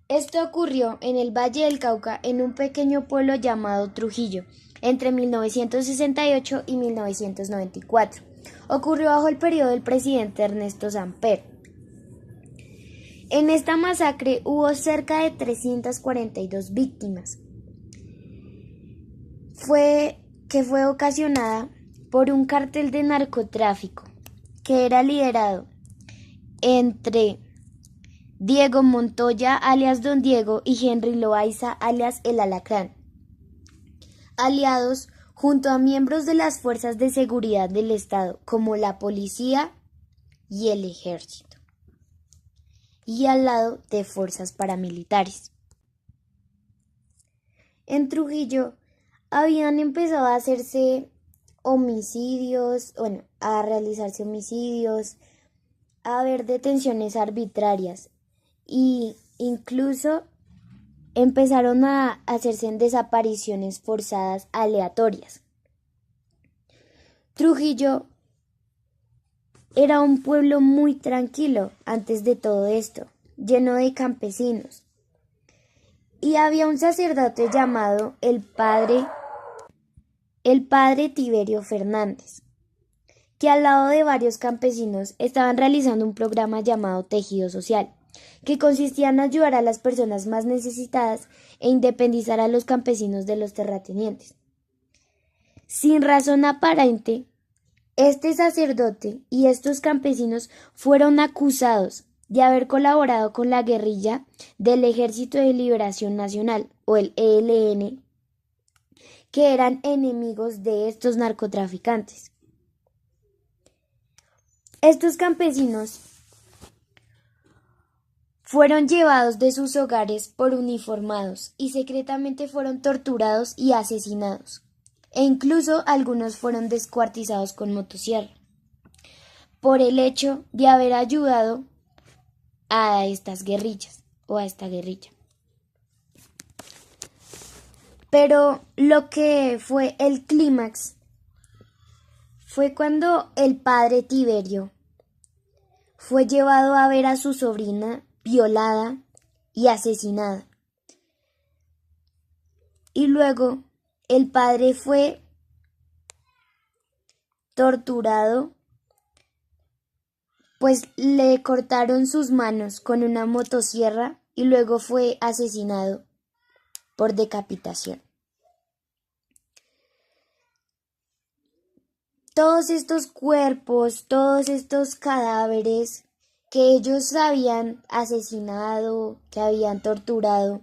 Esto ocurrió en el Valle del Cauca, en un pequeño pueblo llamado Trujillo, entre 1968 y 1994. Ocurrió bajo el periodo del presidente Ernesto Samper. En esta masacre hubo cerca de 342 víctimas. Fue ocasionada por un cartel de narcotráfico que era liderado entre Diego Montoya, alias Don Diego, y Henry Loaiza, alias El Alacrán, aliados junto a miembros de las fuerzas de seguridad del Estado, como la policía y el ejército, y al lado de fuerzas paramilitares. En Trujillo habían empezado a hacerse a realizarse homicidios, a haber detenciones arbitrarias y incluso empezaron a hacerse desapariciones forzadas aleatorias. Trujillo era un pueblo muy tranquilo antes de todo esto, lleno de campesinos. Y había un sacerdote llamado el padre Tiberio Fernández, que al lado de varios campesinos estaban realizando un programa llamado Tejido Social, que consistía en ayudar a las personas más necesitadas e independizar a los campesinos de los terratenientes. Sin razón aparente, este sacerdote y estos campesinos fueron acusados de haber colaborado con la guerrilla del Ejército de Liberación Nacional, o el ELN, que eran enemigos de estos narcotraficantes. Estos campesinos fueron llevados de sus hogares por uniformados y secretamente fueron torturados y asesinados, e incluso algunos fueron descuartizados con motosierra, por el hecho de haber ayudado a estas guerrillas o a esta guerrilla. Pero lo que fue el clímax fue cuando el padre Tiberio fue llevado a ver a su sobrina violada y asesinada. Y luego el padre fue torturado, pues le cortaron sus manos con una motosierra y luego fue asesinado por decapitación. Todos estos cuerpos, todos estos cadáveres que ellos habían asesinado, que habían torturado,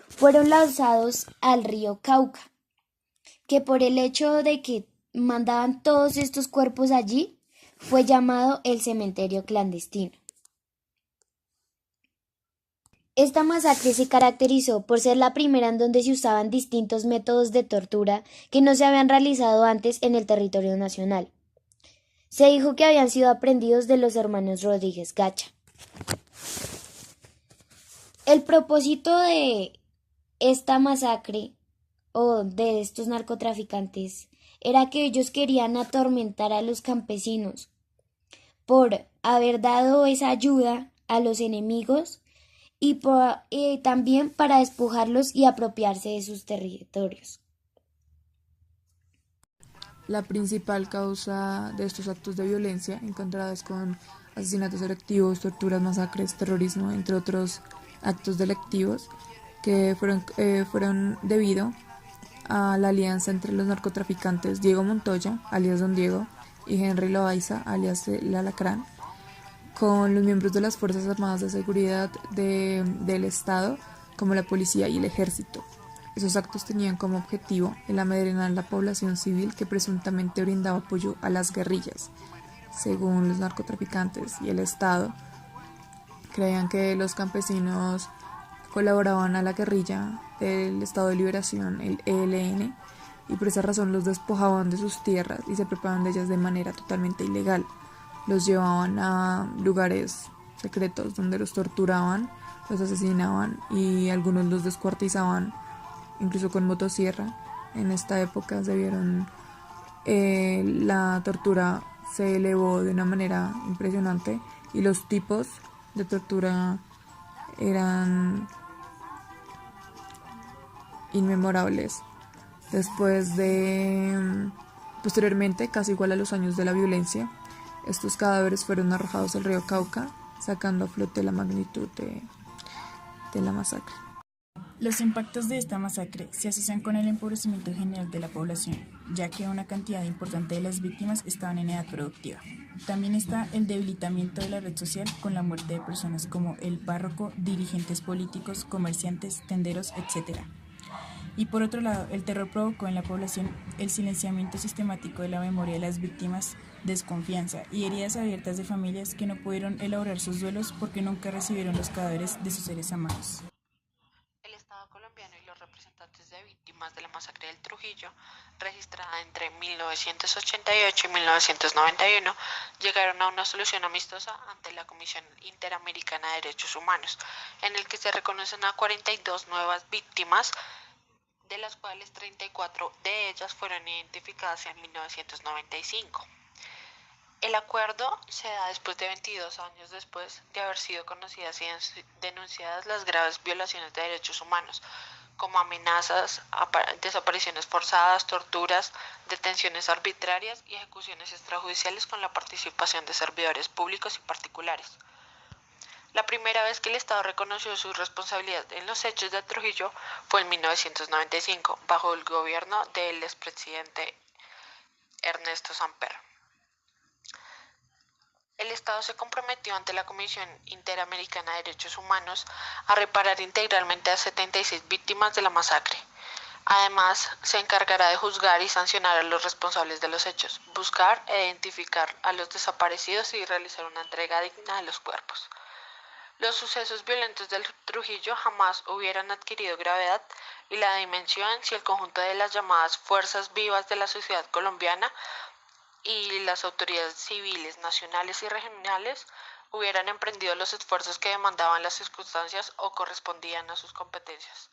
fueron lanzados al río Cauca, que por el hecho de que mandaban todos estos cuerpos allí, fue llamado el cementerio clandestino. Esta masacre se caracterizó por ser la primera en donde se usaban distintos métodos de tortura que no se habían realizado antes en el territorio nacional. Se dijo que habían sido aprendidos de los hermanos Rodríguez Gacha. El propósito de esta masacre o de estos narcotraficantes era que ellos querían atormentar a los campesinos por haber dado esa ayuda a los enemigos y también para despojarlos y apropiarse de sus territorios. La principal causa de estos actos de violencia, encontradas con asesinatos selectivos, torturas, masacres, terrorismo, entre otros actos delictivos, que fueron debido a la alianza entre los narcotraficantes Diego Montoya, alias Don Diego, y Henry Loaiza, alias El Alacrán, con los miembros de las Fuerzas Armadas de Seguridad del Estado, como la policía y el ejército. Esos actos tenían como objetivo el amedrentar a la población civil que presuntamente brindaba apoyo a las guerrillas. Según los narcotraficantes y el Estado, creían que los campesinos colaboraban a la guerrilla del Estado de Liberación, el ELN, y por esa razón los despojaban de sus tierras y se apropiaban de ellas de manera totalmente ilegal. Los llevaban a lugares secretos donde los torturaban, los asesinaban y algunos los descuartizaban incluso con motosierra. En esta época la tortura se elevó de una manera impresionante y los tipos de tortura eran inmemorables. Posteriormente, casi igual a los años de la violencia, estos cadáveres fueron arrojados al río Cauca, sacando a flote la magnitud de la masacre. Los impactos de esta masacre se asocian con el empobrecimiento general de la población, ya que una cantidad importante de las víctimas estaban en edad productiva. También está el debilitamiento de la red social con la muerte de personas como el párroco, dirigentes políticos, comerciantes, tenderos, etc. Y por otro lado, el terror provocó en la población el silenciamiento sistemático de la memoria de las víctimas, desconfianza y heridas abiertas de familias que no pudieron elaborar sus duelos porque nunca recibieron los cadáveres de sus seres amados. El Estado colombiano y los representantes de víctimas de la masacre del Trujillo, registrada entre 1988 y 1991, llegaron a una solución amistosa ante la Comisión Interamericana de Derechos Humanos, en el que se reconocen a 42 nuevas víctimas, de las cuales 34 de ellas fueron identificadas en 1995. El acuerdo se da después de 22 años después de haber sido conocidas y denunciadas las graves violaciones de derechos humanos, como amenazas, desapariciones forzadas, torturas, detenciones arbitrarias y ejecuciones extrajudiciales con la participación de servidores públicos y particulares. La primera vez que el Estado reconoció su responsabilidad en los hechos de Trujillo fue en 1995, bajo el gobierno del expresidente Ernesto Samper. El Estado se comprometió ante la Comisión Interamericana de Derechos Humanos a reparar integralmente a 76 víctimas de la masacre. Además, se encargará de juzgar y sancionar a los responsables de los hechos, buscar e identificar a los desaparecidos y realizar una entrega digna de los cuerpos. Los sucesos violentos del Trujillo jamás hubieran adquirido gravedad y la dimensión si el conjunto de las llamadas fuerzas vivas de la sociedad colombiana y las autoridades civiles, nacionales y regionales hubieran emprendido los esfuerzos que demandaban las circunstancias o correspondían a sus competencias.